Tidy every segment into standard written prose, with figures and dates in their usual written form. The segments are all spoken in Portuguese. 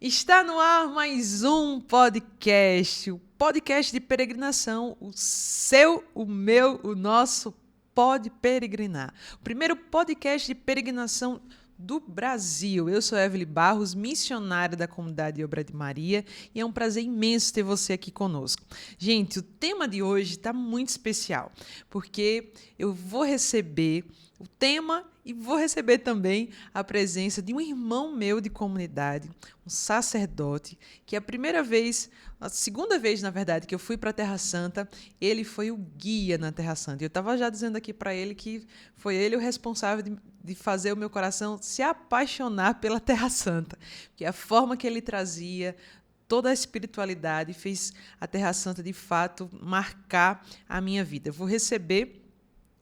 Está no ar mais um podcast, o podcast de peregrinação, o seu, o meu, o nosso Pode Peregrinar. O primeiro podcast de peregrinação do Brasil. Eu sou Evelyn Barros, missionária da comunidade Obra de Maria, e é um prazer imenso ter você aqui conosco. Gente, o tema de hoje está muito especial, porque eu vou receber o tema e vou receber também a presença de um irmão meu de comunidade, um sacerdote, que é a segunda vez, na verdade, que eu fui para a Terra Santa, ele foi o guia na Terra Santa. Eu estava já dizendo aqui para ele que foi ele o responsável de fazer o meu coração se apaixonar pela Terra Santa, porque a forma que ele trazia toda a espiritualidade fez a Terra Santa, de fato, marcar a minha vida. Eu vou receber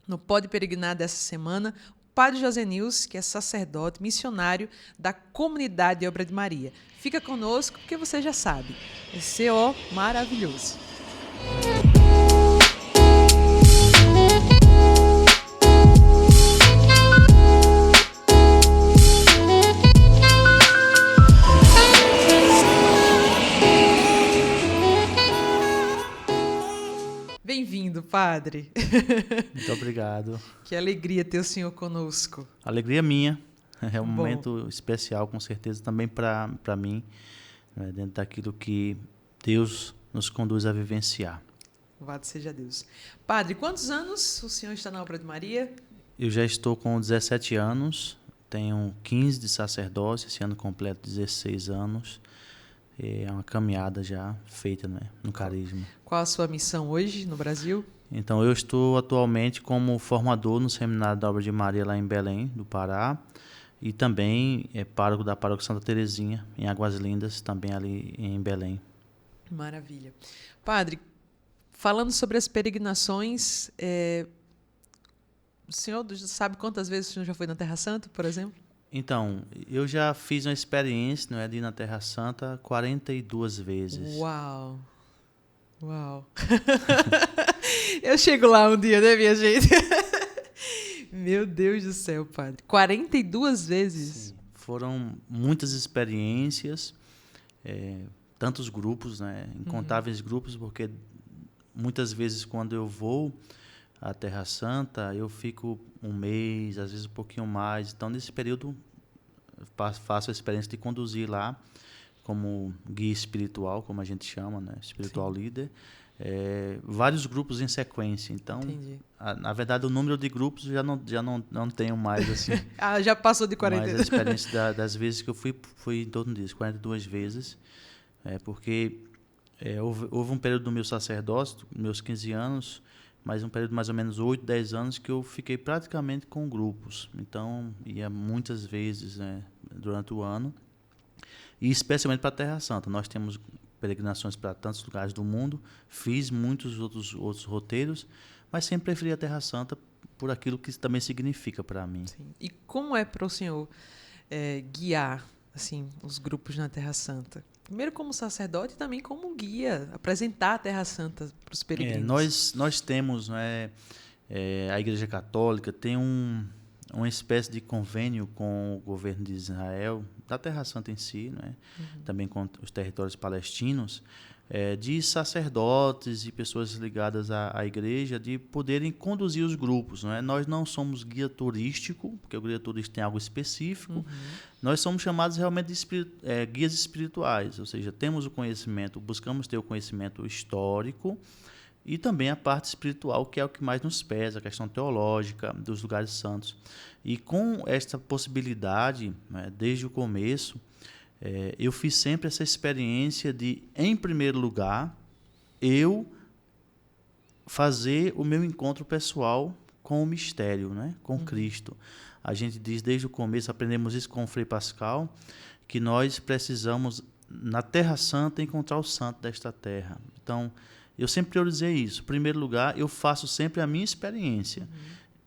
no Pode Peregrinar dessa semana o Padre José Nils, que é sacerdote, missionário da comunidade Obra de Maria. Fica conosco, porque você já sabe, vai ser maravilhoso. Bem-vindo, Padre. Muito obrigado. Que alegria ter o senhor conosco. Alegria minha. É um momento especial, com certeza, também para mim, né, dentro daquilo que Deus nos conduz a vivenciar. Louvado seja Deus. Padre, quantos anos o senhor está na Obra de Maria? Eu já estou com 17 anos, tenho 15 de sacerdócio, esse ano completo 16 anos. É uma caminhada já feita, né, no carisma. Qual a sua missão hoje no Brasil? Então, eu estou atualmente como formador no Seminário da Obra de Maria lá em Belém, do Pará, e também é pároco da Paróquia Santa Terezinha, em Águas Lindas, também ali em Belém. Maravilha. Padre, falando sobre as peregrinações, o senhor sabe quantas vezes o senhor já foi na Terra Santa, por exemplo? Então, eu já fiz uma experiência, não é, de ir na Terra Santa 42 vezes. Uau! Uau! Eu chego lá um dia, né, minha gente? Meu Deus do céu, Padre. 42 vezes? Sim. Foram muitas experiências, tantos grupos, né, incontáveis grupos, porque muitas vezes quando eu vou à Terra Santa, eu fico um mês, às vezes um pouquinho mais. Então, nesse período, faço a experiência de conduzir lá como guia espiritual, como a gente chama, né? Espiritual Sim. líder, vários grupos em sequência. Então, na verdade, o número de grupos já não tenho mais assim. Já passou de 40. Mas a experiência das vezes que eu fui em torno disso, 42 vezes, porque houve um período do meu sacerdócio, meus 15 anos, mas um período de mais ou menos 8, 10 anos que eu fiquei praticamente com grupos. Então, ia muitas vezes, né, durante o ano, e especialmente para a Terra Santa. Nós temos peregrinações para tantos lugares do mundo, fiz muitos outros roteiros, mas sempre preferi a Terra Santa por aquilo que também significa para mim. Sim. E como é para o senhor guiar assim, os grupos na Terra Santa? Primeiro como sacerdote e também como guia, apresentar a Terra Santa para os peregrinos. Nós temos, né, a Igreja Católica tem uma espécie de convênio com o governo de Israel, da Terra Santa em si, né, também com os territórios palestinos, de sacerdotes e pessoas ligadas à igreja, de poderem conduzir os grupos. Né? Nós não somos guia turístico, porque o guia turístico tem algo específico. Nós somos chamados realmente de guias espirituais, ou seja, temos o conhecimento, buscamos ter o conhecimento histórico e também a parte espiritual, que é o que mais nos pesa, a questão teológica dos lugares santos. E com esta possibilidade, né, desde o começo, eu fiz sempre essa experiência de, em primeiro lugar, eu fazer o meu encontro pessoal com o mistério, né? Com Cristo. A gente diz desde o começo, aprendemos isso com o Frei Pascal, que nós precisamos, na Terra Santa, encontrar o santo desta terra. Então, eu sempre priorizei isso. Em primeiro lugar, eu faço sempre a minha experiência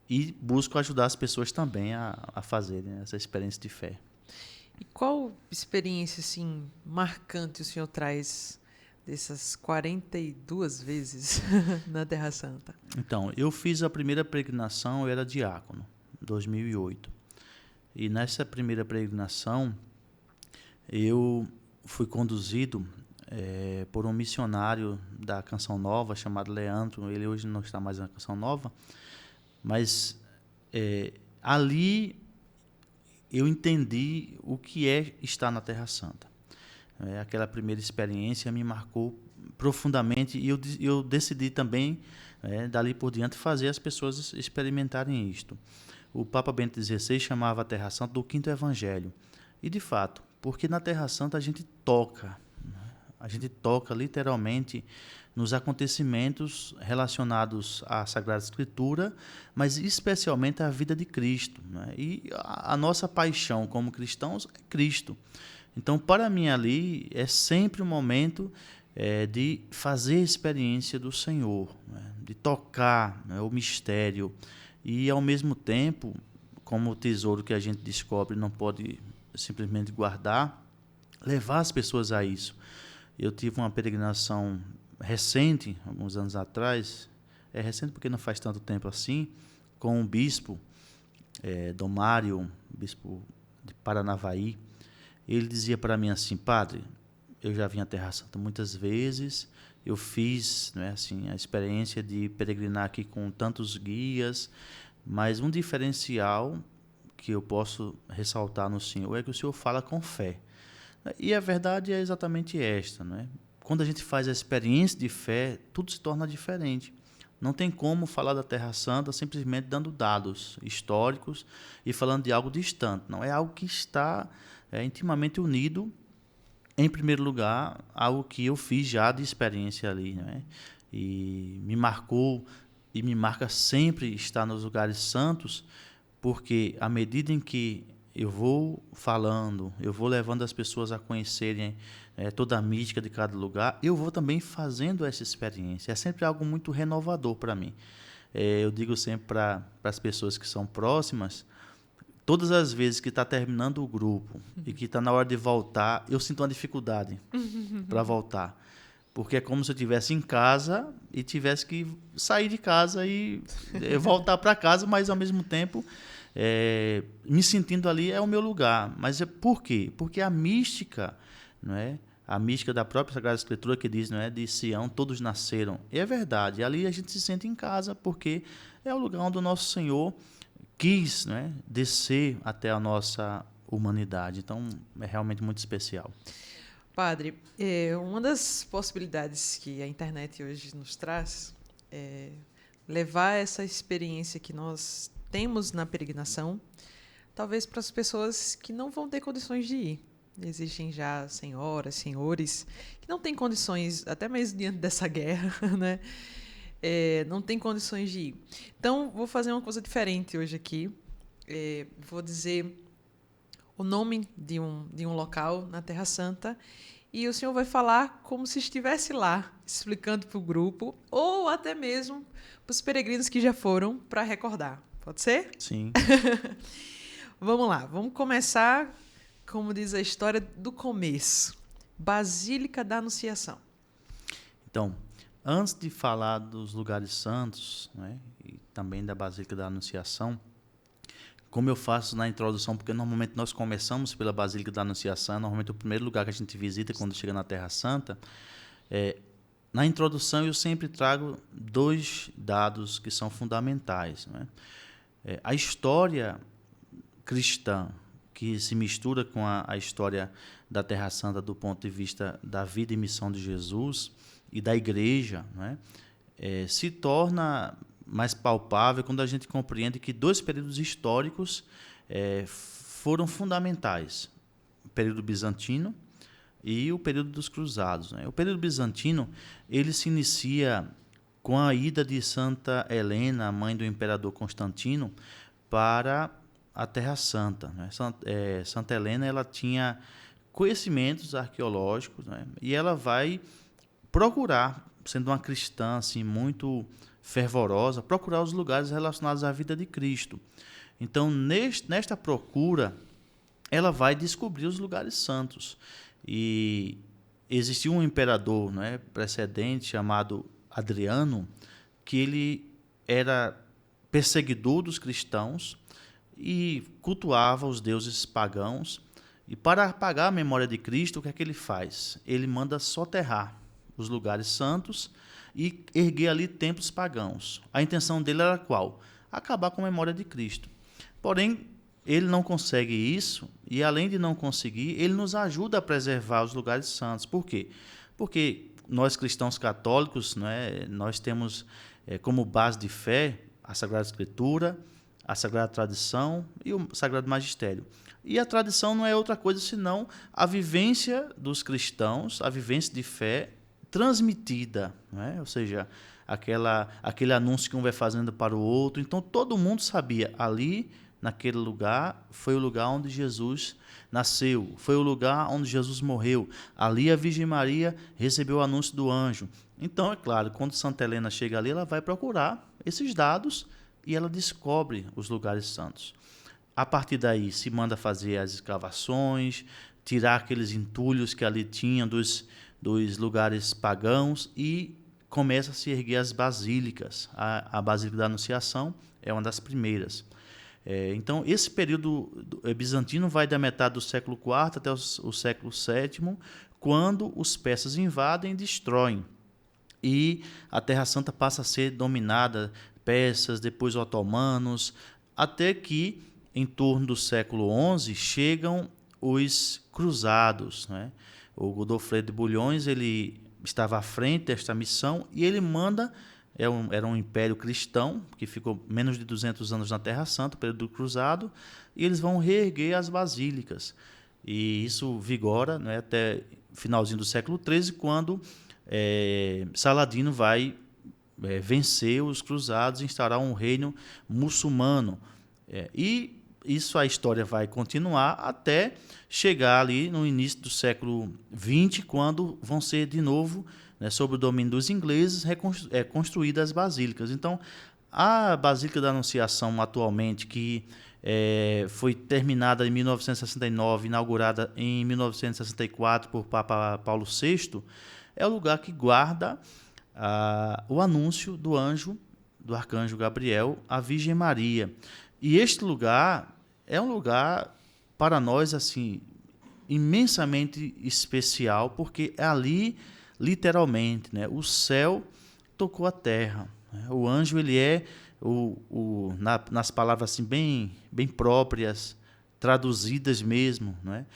e busco ajudar as pessoas também a fazerem essa experiência de fé. E qual experiência assim, marcante o senhor traz dessas 42 vezes na Terra Santa? Então, eu fiz a primeira peregrinação, eu era diácono, em 2008. E nessa primeira peregrinação, fui conduzido por um missionário da Canção Nova, chamado Leandro. Ele hoje não está mais na Canção Nova, mas ali eu entendi o que é estar na Terra Santa. Aquela primeira experiência me marcou profundamente e eu decidi também, dali por diante, fazer as pessoas experimentarem isto. O Papa Bento XVI chamava a Terra Santa do Quinto Evangelho. E, de fato, porque na Terra Santa a gente toca, a gente toca literalmente nos acontecimentos relacionados à Sagrada Escritura, mas especialmente à vida de Cristo, né? E a nossa paixão como cristãos é Cristo. Então, para mim ali é sempre um momento de fazer a experiência do Senhor, né? De tocar, né, o mistério e, ao mesmo tempo, como o tesouro que a gente descobre não pode simplesmente guardar, levar as pessoas a isso. Eu tive uma peregrinação recente, alguns anos atrás, recente porque não faz tanto tempo assim, com um bispo, Dom Mário, bispo de Paranavaí. Ele dizia para mim assim: padre, eu já vim à Terra Santa muitas vezes, eu fiz, né, assim, a experiência de peregrinar aqui com tantos guias, mas um diferencial que eu posso ressaltar no Senhor é que o Senhor fala com fé. E a verdade é exatamente esta, né? Quando a gente faz a experiência de fé, tudo se torna diferente. Não tem como falar da Terra Santa simplesmente dando dados históricos e falando de algo distante. Não, é algo que está intimamente unido, em primeiro lugar, algo que eu fiz já de experiência ali, né? E me marcou e me marca sempre estar nos lugares santos, porque à medida em que eu vou falando, eu vou levando as pessoas a conhecerem toda a mística de cada lugar, eu vou também fazendo essa experiência. É sempre algo muito renovador para mim. Eu digo sempre para as pessoas que são próximas, todas as vezes que está terminando o grupo e que está na hora de voltar, eu sinto uma dificuldade para voltar. Porque é como se eu estivesse em casa e tivesse que sair de casa e voltar para casa, mas ao mesmo tempo me sentindo ali é o meu lugar. Mas por quê? Porque a mística, não é? A mística da própria Sagrada Escritura que diz, não é, de Sião todos nasceram. E é verdade. Ali a gente se sente em casa porque é o lugar onde o nosso Senhor quis, não é, descer até a nossa humanidade. Então é realmente muito especial. Padre, uma das possibilidades que a internet hoje nos traz é levar essa experiência que nós temos na peregrinação, talvez para as pessoas que não vão ter condições de ir. Existem já senhoras, senhores, que não têm condições, até mesmo diante dessa guerra, né? Não tem condições de ir. Então, vou fazer uma coisa diferente hoje aqui. Vou dizer o nome de um local na Terra Santa e o senhor vai falar como se estivesse lá, explicando para o grupo ou até mesmo para os peregrinos que já foram, para recordar. Pode ser? Sim. Vamos lá, vamos começar, como diz a história, do começo. Basílica da Anunciação. Então, antes de falar dos lugares santos, né, e também da Basílica da Anunciação, como eu faço na introdução, porque normalmente nós começamos pela Basílica da Anunciação, normalmente o primeiro lugar que a gente visita quando chega na Terra Santa. Na introdução eu sempre trago 2 dados que são fundamentais, né? A história cristã, que se mistura com a história da Terra Santa do ponto de vista da vida e missão de Jesus e da Igreja, né? Se torna mais palpável quando a gente compreende que 2 períodos históricos foram fundamentais: o período bizantino e o período dos cruzados, né? O período bizantino ele se inicia com a ida de Santa Helena, mãe do imperador Constantino, para a Terra Santa, né? Santa Helena ela tinha conhecimentos arqueológicos, né? E ela vai procurar, sendo uma cristã assim, muito fervorosa, procurar os lugares relacionados à vida de Cristo. Então, nesta procura, ela vai descobrir os lugares santos. E existiu um imperador, né, precedente chamado Adriano, que ele era perseguidor dos cristãos e cultuava os deuses pagãos. E para apagar a memória de Cristo, o que é que ele faz? Ele manda soterrar os lugares santos e erguer ali templos pagãos. A intenção dele era qual? Acabar com a memória de Cristo. Porém, ele não consegue isso, e além de não conseguir, ele nos ajuda a preservar os lugares santos. Por quê? Porque nós cristãos católicos, né, nós temos como base de fé a Sagrada Escritura, a Sagrada Tradição e o Sagrado Magistério. E a tradição não é outra coisa senão a vivência dos cristãos, a vivência de fé transmitida, né? Ou seja, aquele anúncio que um vai fazendo para o outro. Então, todo mundo sabia, ali, naquele lugar, foi o lugar onde Jesus nasceu, foi o lugar onde Jesus morreu. Ali a Virgem Maria recebeu o anúncio do anjo. Então, é claro, quando Santa Helena chega ali, ela vai procurar esses dados e ela descobre os lugares santos. A partir daí, se manda fazer as escavações, tirar aqueles entulhos que ali tinham dos lugares pagãos e começa a se erguer as basílicas. A Basílica da Anunciação é uma das primeiras. Então, esse período bizantino vai da metade do século IV até o século VII, quando os persas invadem e destroem. E a Terra Santa passa a ser dominada, persas, depois otomanos, até que, em torno do século XI, chegam os cruzados, né? O Godofredo de Bulhões, ele estava à frente desta missão e ele manda, era um império cristão, que ficou menos de 200 anos na Terra Santa, o período do cruzado, e eles vão reerguer as basílicas. E isso vigora, né, até finalzinho do século XIII, quando Saladino vai vencer os cruzados e instaurar um reino muçulmano. E isso, a história vai continuar até chegar ali no início do século XX, quando vão ser de novo, né, sob o domínio dos ingleses, construídas as basílicas. Então, a Basílica da Anunciação atualmente, que foi terminada em 1969, inaugurada em 1964 por Papa Paulo VI, é o lugar que guarda o anúncio do arcanjo Gabriel à Virgem Maria. E este lugar é um lugar, para nós, assim, imensamente especial, porque ali, literalmente, né, o céu tocou a terra. Né? O anjo, ele é, nas palavras assim, bem próprias, traduzidas mesmo, né?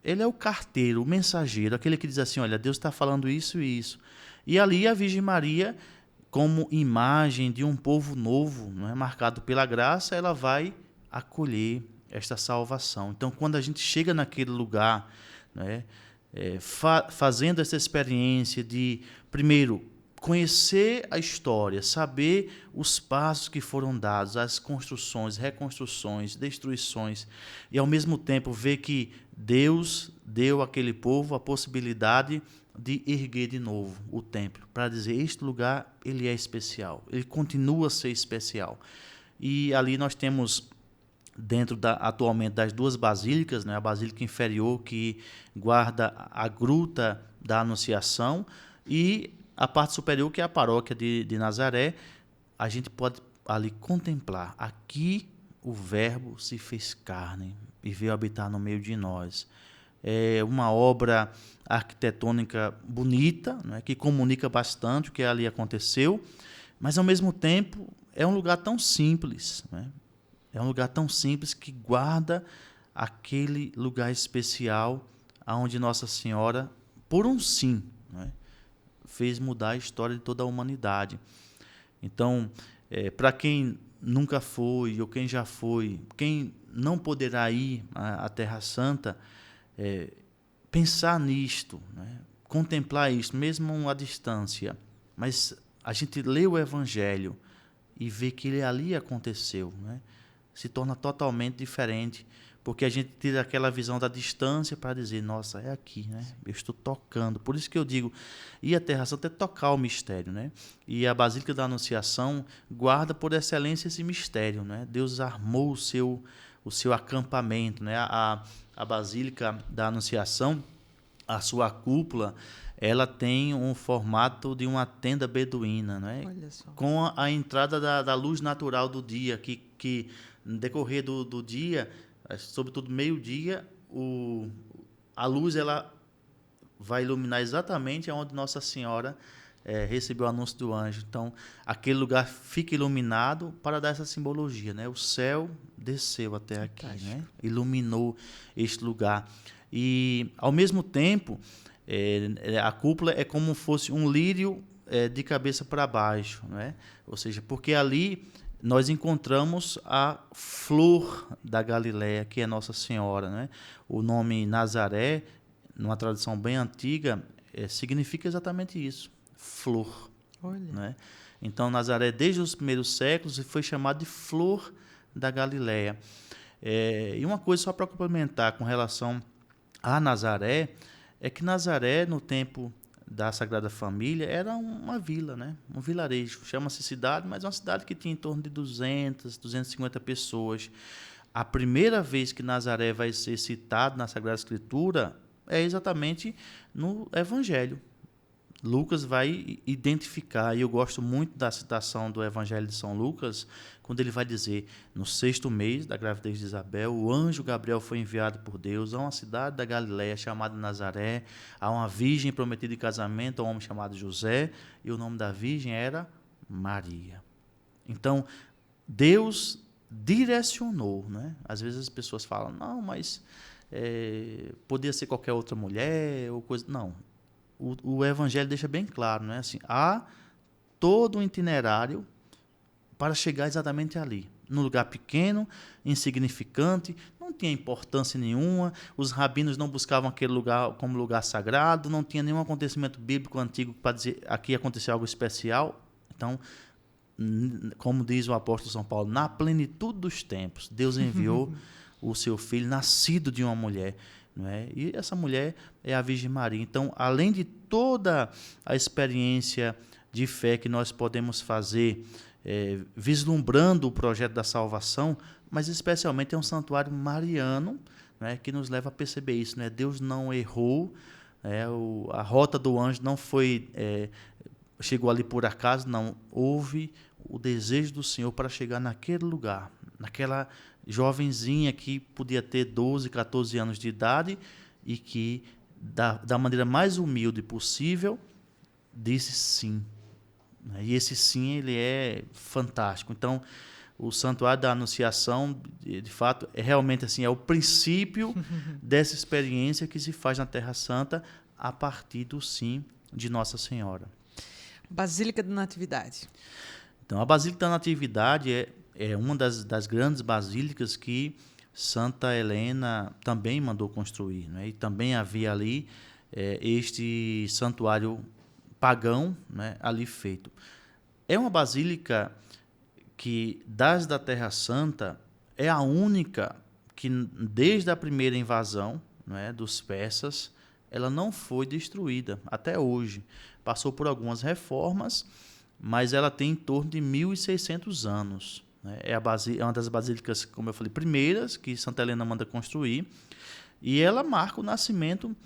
Ele é o carteiro, o mensageiro, aquele que diz assim, olha, Deus está falando isso e isso. E ali a Virgem Maria, como imagem de um povo novo, não é, marcado pela graça, ela vai acolher esta salvação. Então, quando a gente chega naquele lugar, né, fazendo essa experiência de, primeiro, conhecer a história, saber os passos que foram dados, as construções, reconstruções, destruições, e, ao mesmo tempo, ver que Deus deu àquele povo a possibilidade de erguer de novo o templo, para dizer, este lugar ele é especial, ele continua a ser especial. E ali nós temos, dentro atualmente das duas basílicas, né, a Basílica Inferior, que guarda a Gruta da Anunciação, e a parte superior, que é a Paróquia de Nazaré. A gente pode ali contemplar, aqui o Verbo se fez carne e veio habitar no meio de nós. É uma obra arquitetônica bonita, né, que comunica bastante o que ali aconteceu, mas, ao mesmo tempo, é um lugar tão simples, né? É um lugar tão simples que guarda aquele lugar especial onde Nossa Senhora, por um sim, né, fez mudar a história de toda a humanidade. Então, para quem nunca foi, ou quem já foi, quem não poderá ir à Terra Santa, pensar nisto, né, contemplar isso, mesmo à distância, mas a gente lê o Evangelho e vê que ele ali aconteceu, né, se torna totalmente diferente, porque a gente tira aquela visão da distância para dizer, nossa, é aqui, né? Eu estou tocando. Por isso que eu digo, ir à Terra Santa é tocar o mistério, né? E a Basílica da Anunciação guarda por excelência esse mistério, né? Deus armou o seu acampamento, né? A Basílica da Anunciação, a sua cúpula, ela tem um formato de uma tenda beduína, né? Olha só. Com a entrada da luz natural do dia, que no decorrer do dia, sobretudo meio-dia, a luz ela vai iluminar exatamente onde Nossa Senhora recebeu o anúncio do anjo. Então, aquele lugar fica iluminado para dar essa simbologia, né? O céu desceu até aqui, né? Iluminou este lugar. E, ao mesmo tempo, a cúpula é como fosse um lírio de cabeça para baixo, né? Ou seja, porque ali nós encontramos a flor da Galileia, que é Nossa Senhora, né? O nome Nazaré, numa tradição bem antiga, significa exatamente isso, flor. Olha. Né? Então, Nazaré, desde os primeiros séculos, foi chamado de flor da Galileia. E uma coisa só para complementar com relação a Nazaré, é que Nazaré, no tempo da Sagrada Família, era uma vila, né? Um vilarejo. Chama-se cidade, mas é uma cidade que tinha em torno de 200, 250 pessoas. A primeira vez que Nazaré vai ser citado na Sagrada Escritura é exatamente no Evangelho. Lucas vai identificar, e eu gosto muito da citação do Evangelho de São Lucas, quando ele vai dizer, no 6º mês da gravidez de Isabel, o anjo Gabriel foi enviado por Deus a uma cidade da Galileia chamada Nazaré, a uma virgem prometida em casamento a um homem chamado José, e o nome da virgem era Maria. Então, Deus direcionou, né? Às vezes as pessoas falam, não, mas podia ser qualquer outra mulher, ou coisa... Não. O Evangelho deixa bem claro, né? Assim, há todo um itinerário para chegar exatamente ali. Num lugar pequeno, insignificante, não tinha importância nenhuma, os rabinos não buscavam aquele lugar como lugar sagrado, não tinha nenhum acontecimento bíblico antigo para dizer aqui aconteceu algo especial. Então, como diz o apóstolo São Paulo, na plenitude dos tempos, Deus enviou o seu filho, nascido de uma mulher. Não é? E essa mulher é a Virgem Maria. Então, além de toda a experiência de fé que nós podemos fazer, vislumbrando o projeto da salvação, mas especialmente é um santuário mariano, né, que nos leva a perceber isso. Né? Deus não errou, a rota do anjo não foi, chegou ali por acaso, não. Houve o desejo do Senhor para chegar naquele lugar, naquela jovenzinha que podia ter 12, 14 anos de idade e que, da maneira mais humilde possível, disse sim. E esse sim, ele é fantástico. Então, o Santuário da Anunciação, de fato, é realmente assim, é o princípio dessa experiência que se faz na Terra Santa a partir do sim de Nossa Senhora. Basílica da Natividade. Então, a Basílica da Natividade é uma das grandes basílicas que Santa Helena também mandou construir, né? E também havia ali este santuário pagão, né, ali feito. É uma basílica que, das da Terra Santa, é a única que, desde a primeira invasão, né, dos persas, ela não foi destruída até hoje. Passou por algumas reformas, mas ela tem em torno de 1.600 anos. É uma das basílicas, como eu falei, primeiras que Santa Helena manda construir, e ela marca o nascimento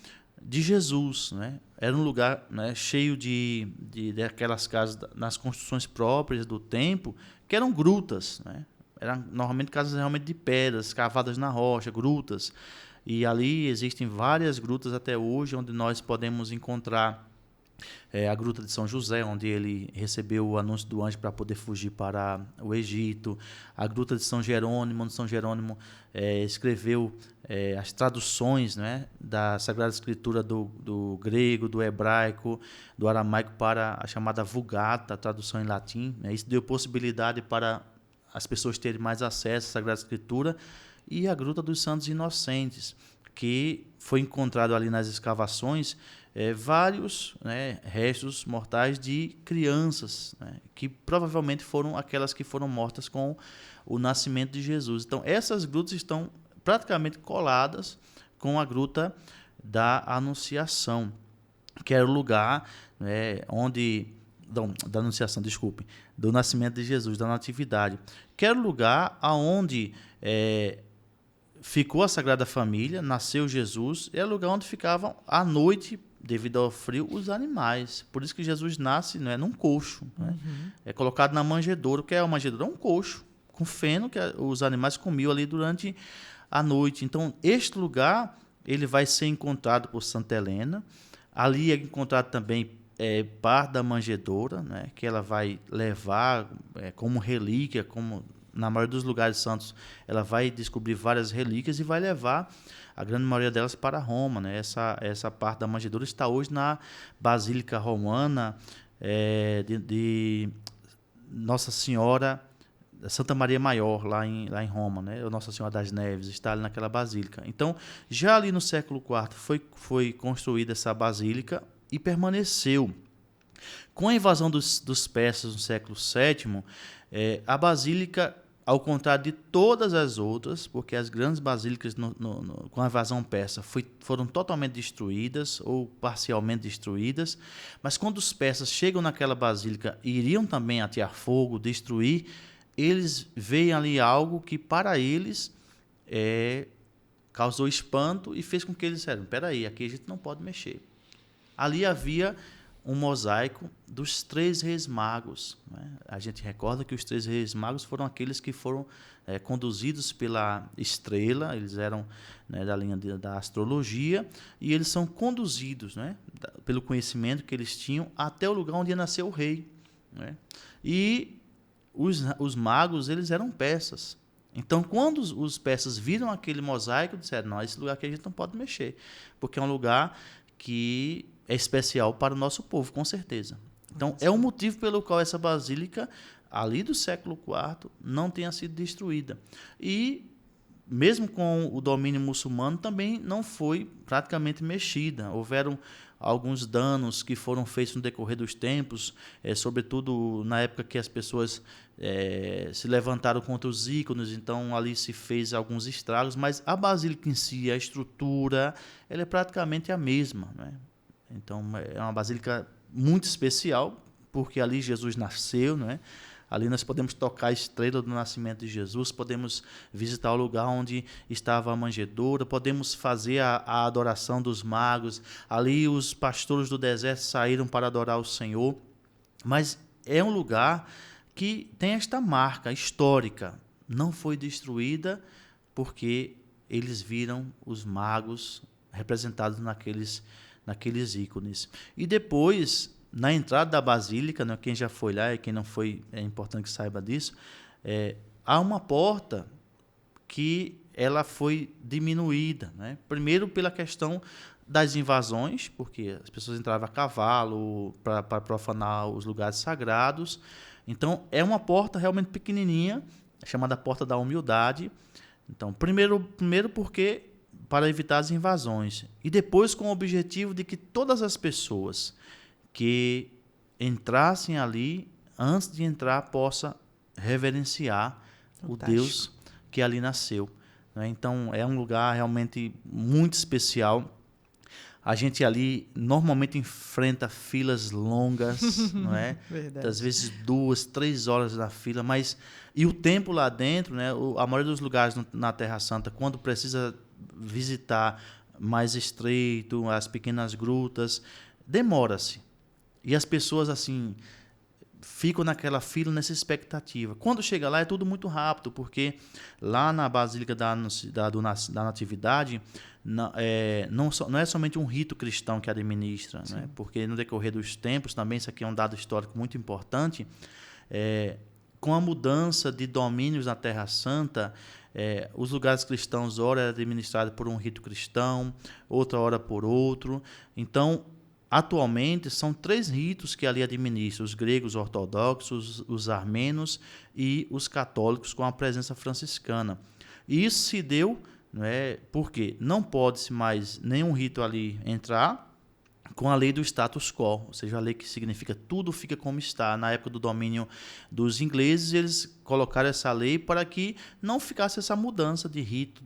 de Jesus. Né? Era um lugar, né, cheio de aquelas casas nas construções próprias do tempo, que eram grutas. Né? Eram normalmente casas realmente de pedras, cavadas na rocha, grutas. E ali existem várias grutas até hoje, onde nós podemos encontrar a Gruta de São José, onde ele recebeu o anúncio do anjo para poder fugir para o Egito. A Gruta de São Jerônimo, onde São Jerônimo escreveu as traduções, né, da Sagrada Escritura do grego, do hebraico, do aramaico para a chamada Vulgata, a tradução em latim. Né. Isso deu possibilidade para as pessoas terem mais acesso à Sagrada Escritura. E a Gruta dos Santos Inocentes, que foi encontrado ali nas escavações vários, né, restos mortais de crianças, né, que provavelmente foram aquelas que foram mortas com o nascimento de Jesus. Então, essas grutas estão praticamente coladas com a Gruta da Anunciação, que era o lugar, né, onde... Não, da Anunciação, desculpe, do nascimento de Jesus, da Natividade, que era o lugar onde ficou a Sagrada Família, nasceu Jesus, era o lugar onde ficavam à noite, devido ao frio, os animais. Por isso que Jesus nasce, não é, num coxo. Né? Uhum. É colocado na manjedoura. O que é a manjedoura? É um coxo com feno que os animais comiam ali durante à noite. Então, este lugar ele vai ser encontrado por Santa Helena. Ali é encontrado também parte da manjedoura, né, que ela vai levar como relíquia, como na maioria dos lugares santos, ela vai descobrir várias relíquias e vai levar a grande maioria delas para Roma, né? Essa parte da manjedoura está hoje na Basílica Romana de Nossa Senhora Santa Maria Maior, lá em Roma, né? Nossa Senhora das Neves, está ali naquela basílica. Então, já ali no século IV foi construída essa basílica e permaneceu. Com a invasão dos persas no século VII, a basílica, ao contrário de todas as outras, porque as grandes basílicas com a invasão persa foram totalmente destruídas ou parcialmente destruídas, mas quando os persas chegam naquela basílica e iriam também atear fogo, destruir, eles veem ali algo que para eles causou espanto e fez com que eles disseram, espera aí, aqui a gente não pode mexer. Ali havia um mosaico dos 3 reis magos, né? A gente recorda que os 3 reis magos foram aqueles que foram conduzidos pela estrela, eles eram, né, da linha da astrologia, e eles são conduzidos, né, pelo conhecimento que eles tinham até o lugar onde ia nascer o rei, né? E os magos, eles eram persas. Então, quando os persas viram aquele mosaico, disseram, não, esse lugar aqui a gente não pode mexer, porque é um lugar que é especial para o nosso povo, com certeza. Então, é um motivo pelo qual essa basílica, ali do século IV, não tenha sido destruída. E, mesmo com o domínio muçulmano, também não foi praticamente mexida. Houveram alguns danos que foram feitos no decorrer dos tempos, sobretudo na época que as pessoas se levantaram contra os ícones, então ali se fez alguns estragos, mas a basílica em si, a estrutura, ela é praticamente a mesma, né? Então, é uma basílica muito especial, porque ali Jesus nasceu, né? Ali nós podemos tocar a estrela do nascimento de Jesus, podemos visitar o lugar onde estava a manjedoura, podemos fazer a adoração dos magos. Ali os pastores do deserto saíram para adorar o Senhor. Mas é um lugar que tem esta marca histórica. Não foi destruída porque eles viram os magos representados naqueles ícones. E depois, na entrada da basílica, né, quem já foi lá e quem não foi, é importante que saiba disso, há uma porta que ela foi diminuída, né? Primeiro pela questão das invasões, porque as pessoas entravam a cavalo para profanar os lugares sagrados. Então, é uma porta realmente pequenininha, chamada Porta da Humildade. Então, primeiro porque para evitar as invasões, e depois com o objetivo de que todas as pessoas que entrassem ali, antes de entrar, possa reverenciar o Deus que ali nasceu, né? Então, é um lugar realmente muito especial. A gente ali normalmente enfrenta filas longas, não é? Verdade. Às vezes 2, 3 horas na fila, e o tempo lá dentro, né? A maioria dos lugares na Terra Santa, quando precisa visitar mais estreito, as pequenas grutas, demora-se. E as pessoas assim ficam naquela fila, nessa expectativa. Quando chega lá é tudo muito rápido, porque lá na Basílica da Natividade não é somente um rito cristão que administra, né? Porque no decorrer dos tempos, também isso aqui é um dado histórico muito importante, com a mudança de domínios na Terra Santa, os lugares cristãos, ora é administrado por um rito cristão, outra hora por outro. Então, atualmente, são 3 ritos que ali administram: os gregos ortodoxos, os armenos e os católicos, com a presença franciscana. E isso se deu, porque não pode-se mais nenhum rito ali entrar com a lei do status quo, ou seja, a lei que significa tudo fica como está. Na época do domínio dos ingleses, eles colocaram essa lei para que não ficasse essa mudança de rito,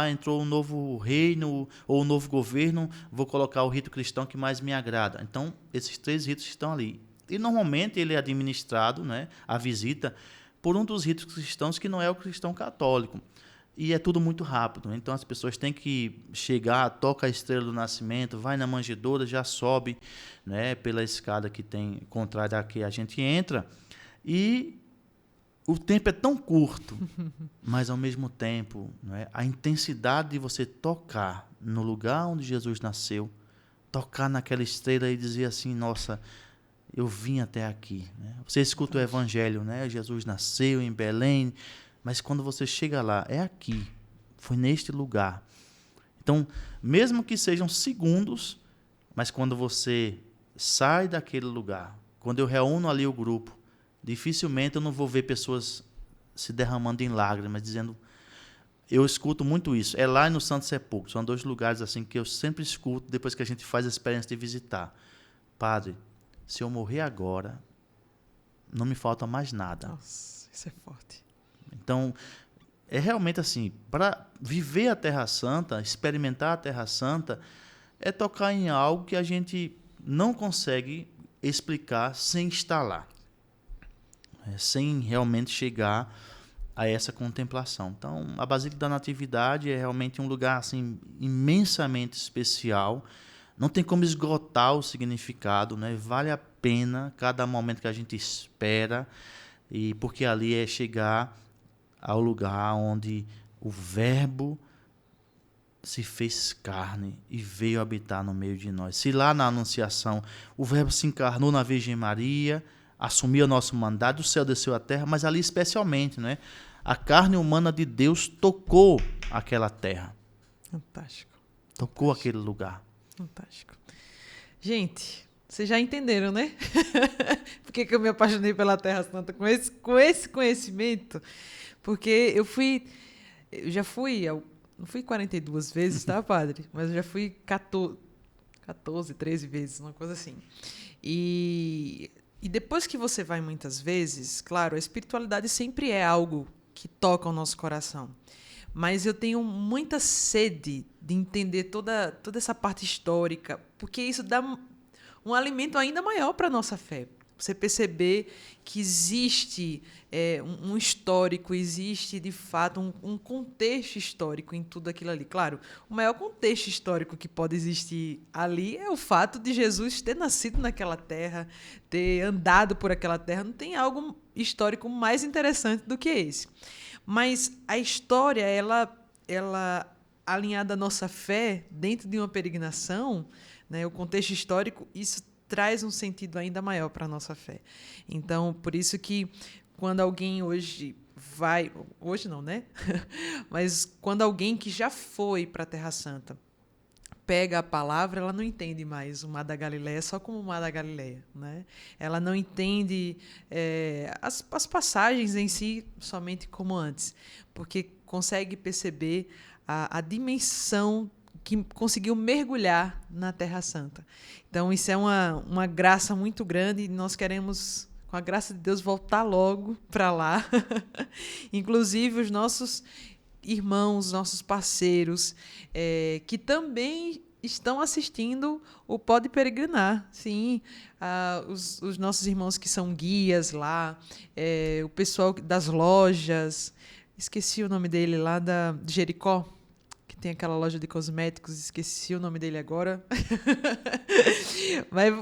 entrou um novo reino ou um novo governo, vou colocar o rito cristão que mais me agrada. Então, esses 3 ritos estão ali. E, normalmente, ele é administrado, a visita, por um dos ritos cristãos que não é o cristão católico. E é tudo muito rápido. Então, as pessoas têm que chegar, toca a estrela do nascimento, vai na manjedoura, já sobe, pela escada que tem contrária a que a gente entra. E o tempo é tão curto, mas ao mesmo tempo, não é? A intensidade de você tocar no lugar onde Jesus nasceu, tocar naquela estrela e dizer assim, nossa, eu vim até aqui. Né? Você escuta o evangelho, né? Jesus nasceu em Belém, mas quando você chega lá, é aqui, foi neste lugar. Então, mesmo que sejam segundos, mas quando você sai daquele lugar, quando eu reúno ali o grupo, dificilmente eu não vou ver pessoas se derramando em lágrimas, dizendo... Eu escuto muito isso. É lá e no Santo Sepulcro. São 2 lugares assim que eu sempre escuto depois que a gente faz a experiência de visitar. Padre, se eu morrer agora, não me falta mais nada. Nossa, isso é forte. Então, é realmente assim, para viver a Terra Santa, experimentar a Terra Santa, é tocar em algo que a gente não consegue explicar sem estar lá. Sem realmente chegar a essa contemplação. Então, a Basílica da Natividade é realmente um lugar assim imensamente especial. Não tem como esgotar o significado, né? Vale a pena cada momento que a gente espera, e porque ali é chegar ao lugar onde o Verbo se fez carne e veio habitar no meio de nós. Se lá na Anunciação o Verbo se encarnou na Virgem Maria, assumiu o nosso mandato, do céu desceu à terra, mas ali especialmente, né? A carne humana de Deus tocou aquela terra. Fantástico. Tocou aquele lugar. Fantástico. Gente, vocês já entenderam, né? Por que eu me apaixonei pela Terra Santa com esse conhecimento? Porque eu já fui, não fui 42 vezes, tá, padre? Mas eu já fui 14, 13 vezes, uma coisa assim. E depois que você vai muitas vezes, claro, a espiritualidade sempre é algo que toca o nosso coração. Mas eu tenho muita sede de entender toda essa parte histórica, porque isso dá um alimento ainda maior para a nossa fé. Você perceber que existe um histórico, existe, de fato, um contexto histórico em tudo aquilo ali. Claro, o maior contexto histórico que pode existir ali é o fato de Jesus ter nascido naquela terra, ter andado por aquela terra. Não tem algo histórico mais interessante do que esse. Mas a história, ela alinhada à nossa fé, dentro de uma peregrinação, né, o contexto histórico, isso traz um sentido ainda maior para a nossa fé. Então, por isso que quando alguém hoje vai... Hoje não, né? Mas quando alguém que já foi para a Terra Santa pega a palavra, ela não entende mais o Mar da Galileia só como o Mar da Galileia, né? Ela não entende as passagens em si somente como antes, porque consegue perceber a dimensão que conseguiu mergulhar na Terra Santa. Então, isso é uma graça muito grande e nós queremos, com a graça de Deus, voltar logo para lá. Inclusive, os nossos irmãos, nossos parceiros, que também estão assistindo o Pode Peregrinar. Sim, os nossos irmãos que são guias lá, o pessoal das lojas, esqueci o nome dele, lá de Jericó, que tem aquela loja de cosméticos, esqueci o nome dele agora. Mas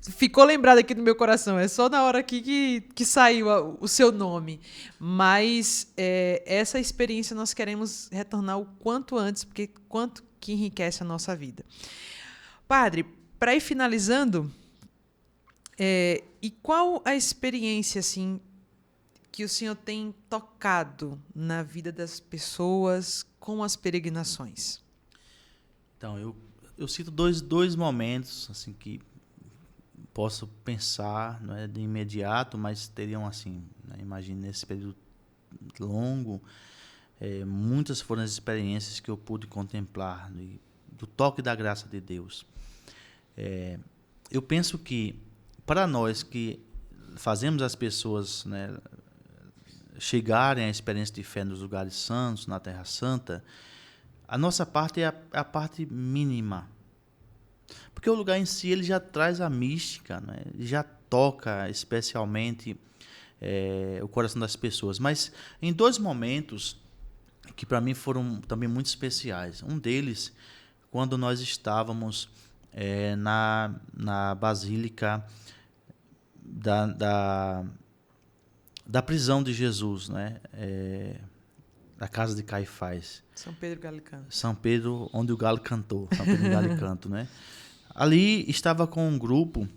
ficou lembrado aqui no meu coração, é só na hora aqui que saiu o seu nome. Mas essa experiência nós queremos retornar o quanto antes, porque quanto que enriquece a nossa vida. Padre, para ir finalizando, e qual a experiência assim, que o senhor tem tocado na vida das pessoas com as peregrinações? Então, eu cito dois momentos assim que posso pensar, não é de imediato, mas teriam assim, né, imagine nesse período longo, muitas foram as experiências que eu pude contemplar do toque da graça de Deus. Eu penso que para nós que fazemos as pessoas, né, chegarem à experiência de fé nos lugares santos, na Terra Santa, a nossa parte é a parte mínima. Porque o lugar em si ele já traz a mística, né? Ele já toca especialmente o coração das pessoas. Mas em 2 momentos que para mim foram também muito especiais. Um deles, quando nós estávamos na Basílica da prisão de Jesus, né? Da casa de Caifás. São Pedro Galicano. São Pedro, onde o galo cantou. São Pedro Galicanto, né? Ali estava com um grupo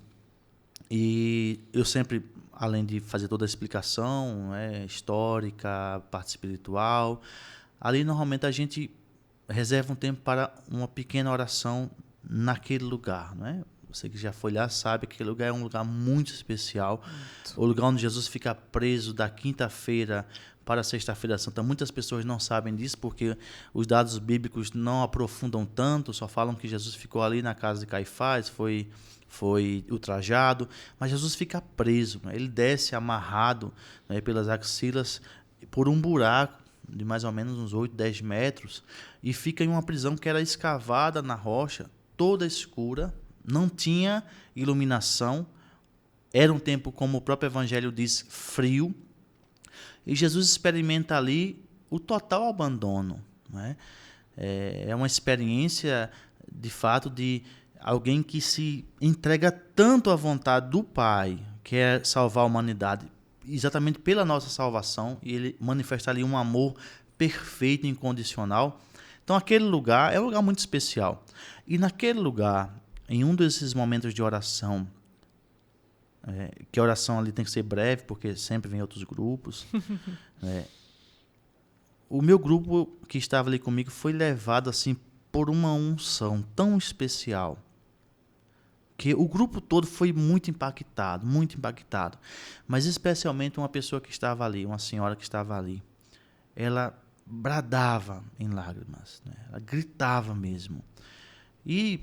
e eu sempre, além de fazer toda a explicação, né, histórica, parte espiritual, ali normalmente a gente reserva um tempo para uma pequena oração naquele lugar, né? Você que já foi lá sabe que aquele lugar é um lugar muito especial. O lugar onde Jesus fica preso da quinta-feira para a sexta-feira santa. Muitas pessoas não sabem disso porque os dados bíblicos não aprofundam tanto, só falam que Jesus ficou ali na casa de Caifás, foi ultrajado, mas Jesus fica preso, né? Ele desce amarrado, né, pelas axilas por um buraco de mais ou menos uns 8, 10 metros e fica em uma prisão que era escavada na rocha, toda escura, não tinha iluminação, era um tempo, como o próprio Evangelho diz, frio, e Jesus experimenta ali o total abandono, né? É uma experiência, de fato, de alguém que se entrega tanto à vontade do Pai, que é salvar a humanidade, exatamente pela nossa salvação, e ele manifesta ali um amor perfeito e incondicional. Então, aquele lugar é um lugar muito especial. E naquele lugar, em um desses momentos de oração, que a oração ali tem que ser breve, porque sempre vem outros grupos, o meu grupo que estava ali comigo foi levado assim por uma unção tão especial, que o grupo todo foi muito impactado, mas especialmente uma pessoa que estava ali, uma senhora que estava ali, ela bradava em lágrimas, né? Ela gritava mesmo. E,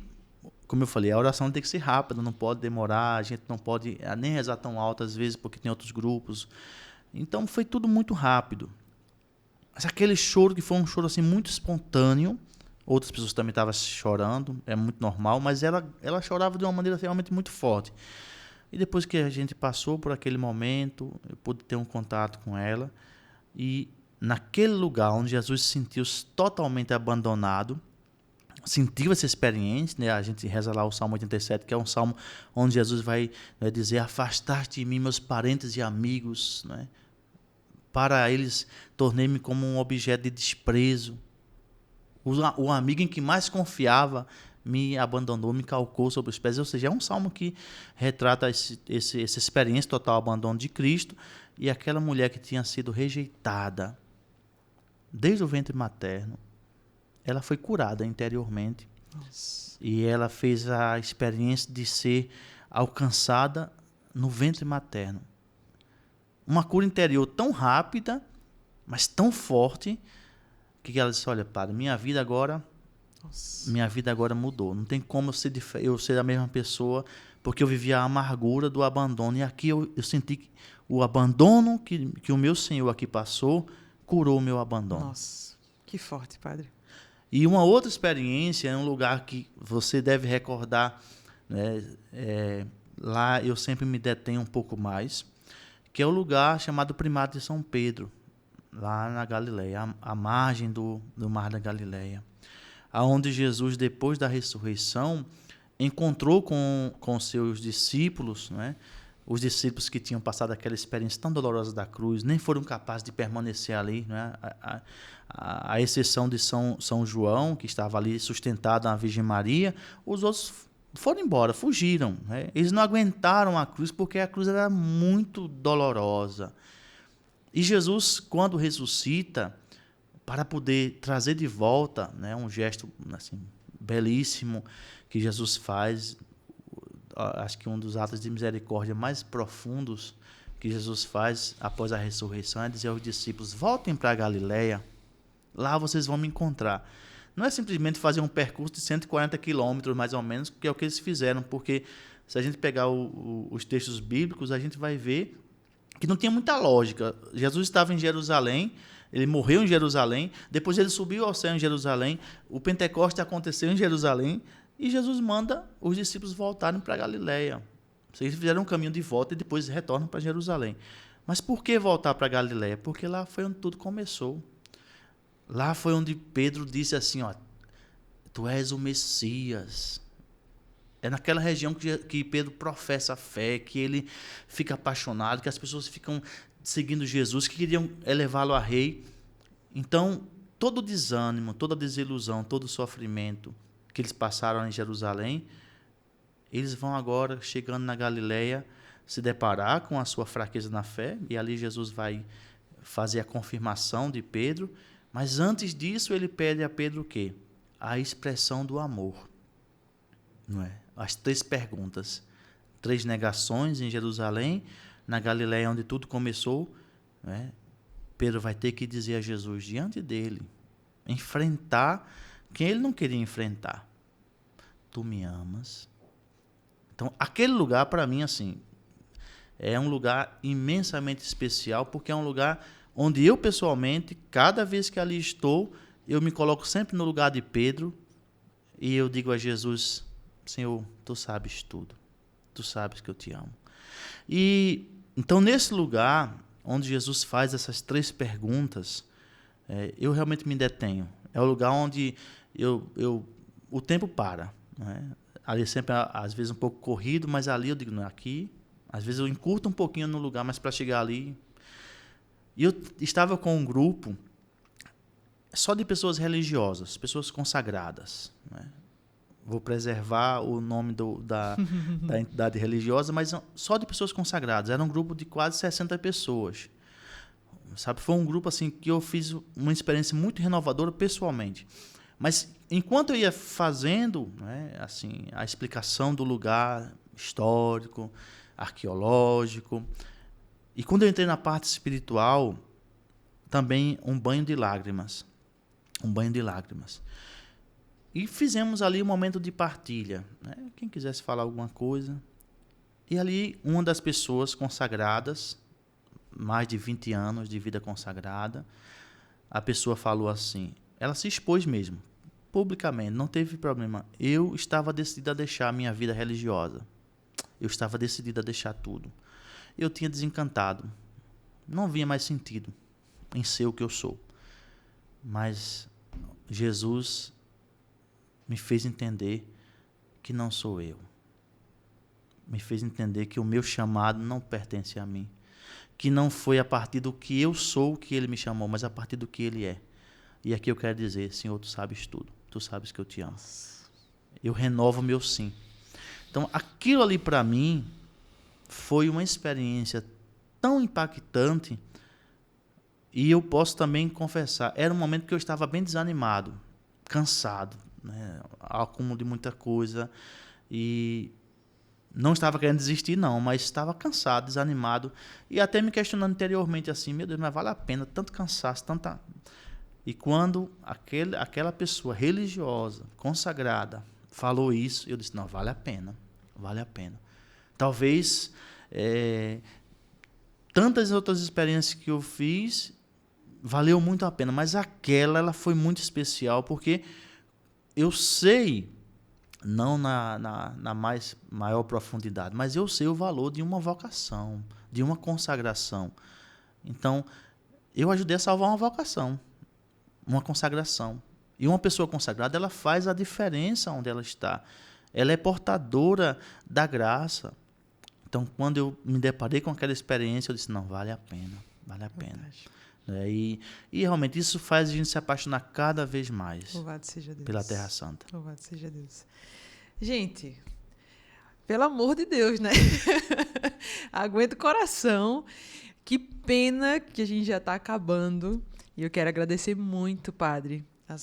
como eu falei, a oração tem que ser rápida, não pode demorar, a gente não pode nem rezar tão alto às vezes, porque tem outros grupos. Então foi tudo muito rápido. Mas aquele choro, que foi um choro assim, muito espontâneo, outras pessoas também estavam chorando, é muito normal, mas ela chorava de uma maneira realmente muito forte. E depois que a gente passou por aquele momento, eu pude ter um contato com ela, e naquele lugar onde Jesus se sentiu totalmente abandonado, sentiu essa experiência, né? A gente reza lá o Salmo 87, que é um salmo onde Jesus vai, né, dizer: afastar-te de mim, meus parentes e amigos, né? Para eles tornei-me como um objeto de desprezo. O amigo em que mais confiava me abandonou, me calcou sobre os pés. Ou seja, é um salmo que retrata essa experiência total abandono de Cristo, e aquela mulher que tinha sido rejeitada desde o ventre materno, ela foi curada interiormente. Nossa. E ela fez a experiência de ser alcançada no ventre materno. Uma cura interior tão rápida, mas tão forte, que ela disse: olha, padre, minha vida agora mudou. Não tem como eu ser a mesma pessoa, porque eu vivi a amargura do abandono. E aqui eu senti que o abandono que o meu Senhor aqui passou curou o meu abandono. Nossa, que forte, padre. E uma outra experiência é um lugar que você deve recordar, né? Lá eu sempre me detenho um pouco mais, que é o lugar chamado Primado de São Pedro, lá na Galileia, à margem do Mar da Galileia, aonde Jesus, depois da ressurreição, encontrou com seus discípulos, né? Os discípulos que tinham passado aquela experiência tão dolorosa da cruz, nem foram capazes de permanecer ali, né? A exceção de São João, que estava ali sustentado na Virgem Maria, os outros foram embora, fugiram, né? Eles não aguentaram a cruz, porque a cruz era muito dolorosa. E Jesus, quando ressuscita, para poder trazer de volta, né, um gesto assim, belíssimo que Jesus faz, acho que um dos atos de misericórdia mais profundos que Jesus faz após a ressurreição é dizer aos discípulos: voltem para a Galileia, lá vocês vão me encontrar. Não é simplesmente fazer um percurso de 140 quilômetros, mais ou menos, que é o que eles fizeram, porque se a gente pegar os textos bíblicos, a gente vai ver que não tinha muita lógica. Jesus estava em Jerusalém, ele morreu em Jerusalém, depois ele subiu ao céu em Jerusalém, o Pentecoste aconteceu em Jerusalém, e Jesus manda os discípulos voltarem para a Galileia. Eles fizeram um caminho de volta e depois retornam para Jerusalém. Mas por que voltar para a Galileia? Porque lá foi onde tudo começou. Lá foi onde Pedro disse assim: ó, tu és o Messias. É naquela região que Pedro professa a fé, que ele fica apaixonado, que as pessoas ficam seguindo Jesus, que queriam elevá-lo a rei. Então, todo o desânimo, toda a desilusão, todo o sofrimento que eles passaram em Jerusalém, eles vão agora, chegando na Galileia, se deparar com a sua fraqueza na fé, e ali Jesus vai fazer a confirmação de Pedro, mas antes disso ele pede a Pedro o quê? A expressão do amor. Não é? As 3 perguntas, 3 negações em Jerusalém, na Galileia onde tudo começou, não é? Pedro vai ter que dizer a Jesus diante dele, enfrentar quem ele não queria enfrentar. Tu me amas? Então, aquele lugar, para mim, assim, é um lugar imensamente especial, porque é um lugar onde eu, pessoalmente, cada vez que ali estou, eu me coloco sempre no lugar de Pedro e eu digo a Jesus, Senhor, Tu sabes tudo. Tu sabes que eu te amo. E, então, nesse lugar onde Jesus faz essas 3 perguntas, eu realmente me detenho. É o lugar onde o tempo para, né? Ali sempre, às vezes, um pouco corrido, mas ali eu digo, não é aqui. Às vezes eu encurto um pouquinho no lugar, mas para chegar ali... E eu estava com um grupo só de pessoas religiosas, pessoas consagradas, né? Vou preservar o nome da entidade religiosa, mas só de pessoas consagradas. Era um grupo de quase 60 pessoas. Sabe? Foi um grupo assim, que eu fiz uma experiência muito renovadora pessoalmente. Mas enquanto eu ia fazendo, né, assim, a explicação do lugar histórico, arqueológico, e quando eu entrei na parte espiritual, também um banho de lágrimas. Um banho de lágrimas. E fizemos ali um momento de partilha, né? Quem quisesse falar alguma coisa. E ali uma das pessoas consagradas, mais de 20 anos de vida consagrada, a pessoa falou assim, ela se expôs mesmo, publicamente, não teve problema. Eu estava decidida a deixar a minha vida religiosa. Eu estava decidida a deixar tudo. Eu tinha desencantado. Não via mais sentido em ser o que eu sou. Mas Jesus me fez entender que não sou eu. Me fez entender que o meu chamado não pertence a mim. Que não foi a partir do que eu sou que Ele me chamou, mas a partir do que Ele é. E aqui eu quero dizer, Senhor, Tu sabes tudo. Tu sabes que eu te amo. Eu renovo o meu sim. Então, aquilo ali para mim foi uma experiência tão impactante. E eu posso também confessar, era um momento que eu estava bem desanimado, cansado, né? Acúmulo de muita coisa. E não estava querendo desistir, não, mas estava cansado, desanimado. E até me questionando interiormente assim, meu Deus, mas vale a pena, tanto cansaço, tanta... E quando aquela pessoa religiosa, consagrada, falou isso, eu disse, não, vale a pena, vale a pena. Talvez tantas outras experiências que eu fiz, valeu muito a pena, mas aquela ela foi muito especial, porque eu sei, não na maior profundidade, mas eu sei o valor de uma vocação, de uma consagração. Então, eu ajudei a salvar uma vocação, uma consagração. E uma pessoa consagrada, ela faz a diferença onde ela está. Ela é portadora da graça. Então, quando eu me deparei com aquela experiência, eu disse, não, vale a pena, vale a pena. E realmente isso faz a gente se apaixonar cada vez mais. Louvado seja Deus. Pela Terra Santa. Louvado seja Deus. Gente, pelo amor de Deus, né? Aguenta o coração. Que pena que a gente já está acabando. E eu quero agradecer muito, Padre. O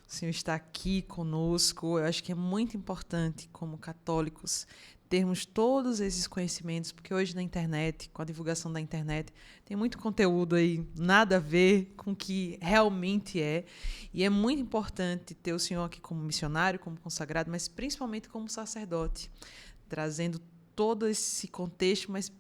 senhor está aqui conosco. Eu acho que é muito importante, como católicos, termos todos esses conhecimentos, porque hoje na internet, com a divulgação da internet, tem muito conteúdo aí, nada a ver com o que realmente é. E é muito importante ter o senhor aqui como missionário, como consagrado, mas principalmente como sacerdote, trazendo todo esse contexto, mas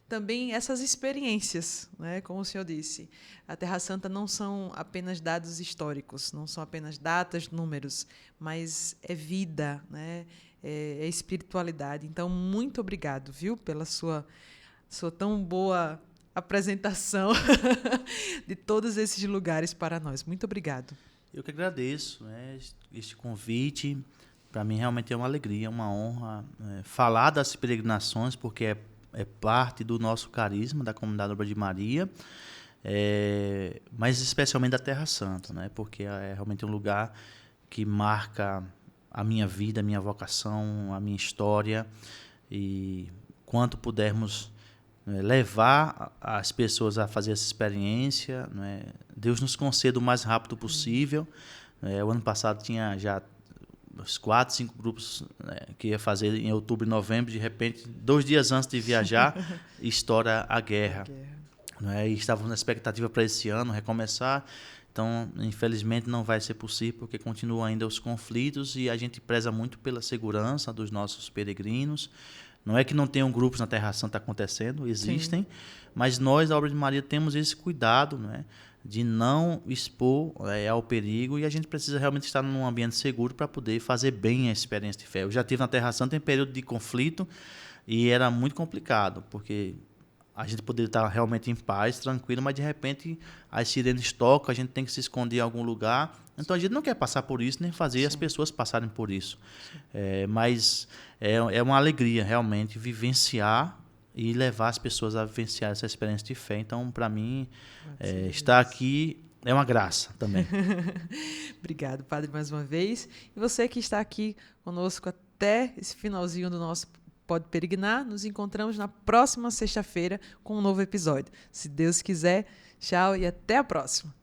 também essas experiências, né? Como o senhor disse, a Terra Santa não são apenas dados históricos, não são apenas datas, números, mas é vida, né? É espiritualidade. Então, muito obrigado, viu, pela sua tão boa apresentação de todos esses lugares para nós. Muito obrigado. Eu que agradeço, né, este convite. Para mim realmente é uma alegria, uma honra falar das peregrinações, porque é parte do nosso carisma, da comunidade Obra de Maria, mas especialmente da Terra Santa, né? Porque é realmente um lugar que marca a minha vida, a minha vocação, a minha história, e quanto pudermos levar as pessoas a fazer essa experiência, né? Deus nos conceda o mais rápido possível. O ano passado tinha já uns 4, 5 grupos, né, que ia fazer em outubro e novembro. De repente, 2 dias antes de viajar, estoura a guerra. Né? E estávamos na expectativa para esse ano recomeçar. Então, infelizmente, não vai ser possível, porque continuam ainda os conflitos, e a gente preza muito pela segurança dos nossos peregrinos. Não é que não tenham grupos na Terra Santa acontecendo, existem, sim, mas nós, da Obra de Maria, temos esse cuidado, né, de não expor ao perigo, e a gente precisa realmente estar num ambiente seguro para poder fazer bem a experiência de fé. Eu já estive na Terra Santa em período de conflito e era muito complicado, porque a gente poderia estar realmente em paz, tranquilo, mas de repente as sirenes tocam, a gente tem que se esconder em algum lugar. Então a gente não quer passar por isso, nem fazer, sim, as pessoas passarem por isso. Mas é uma alegria realmente vivenciar e levar as pessoas a vivenciar essa experiência de fé. Então, para mim, estar aqui é uma graça também. Obrigado, Padre, mais uma vez. E você que está aqui conosco até esse finalzinho do nosso Pode Peregrinar, nos encontramos na próxima sexta-feira com um novo episódio. Se Deus quiser, tchau e até a próxima.